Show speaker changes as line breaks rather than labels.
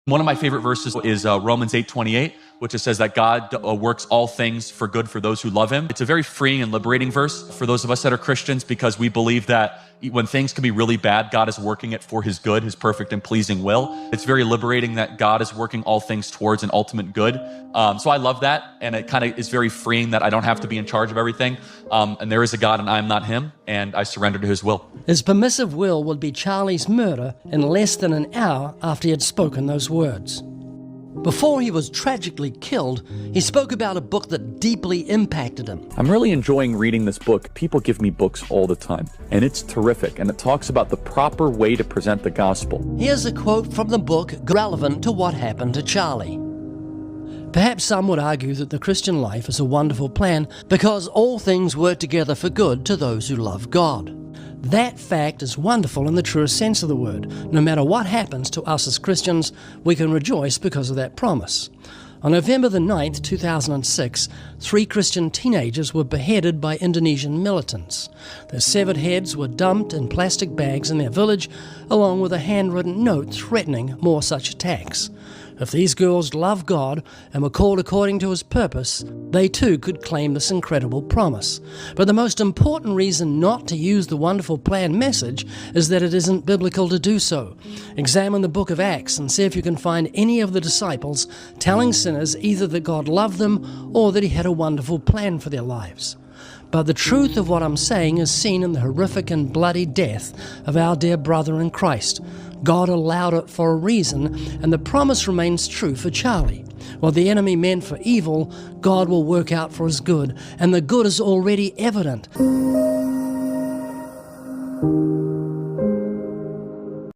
One of my favorite verses is Romans 8:28, which it says that God works all things for good for those who love him. It's a very freeing and liberating verse for those of us that are Christians, because we believe that when things can be really bad, God is working it for his good, his perfect and pleasing will. It's very liberating that God is working all things towards an ultimate good. So I love that, and it kind of is very freeing that I don't have to be in charge of everything. And there is a God and I am not him, and I surrender to his will.
His permissive will would be Charlie's murder in less than an hour after he had spoken those words. Before he was tragically killed, he spoke about a book that deeply impacted him.
I'm really enjoying reading this book. People give me books all the time, and it's terrific, and it talks about the proper way to present the gospel.
Here's a quote from the book relevant to what happened to Charlie. Perhaps some would argue that the Christian life is a wonderful plan because all things work together for good to those who love God. That fact is wonderful in the truest sense of the word. No matter what happens to us as Christians, we can rejoice because of that promise. On November the 9th, 2006, 3 Christian teenagers were beheaded by Indonesian militants. Their severed heads were dumped in plastic bags in their village, along with a handwritten note threatening more such attacks. If these girls love God and were called according to his purpose, they too could claim this incredible promise. But the most important reason not to use the wonderful plan message is that it isn't biblical to do so. Examine the book of Acts and see if you can find any of the disciples telling sinners either that God loved them or that he had a wonderful plan for their lives. But the truth of what I'm saying is seen in the horrific and bloody death of our dear brother in Christ. God allowed it for a reason, and the promise remains true for Charlie. What the enemy meant for evil, God will work out for his good, and the good is already evident.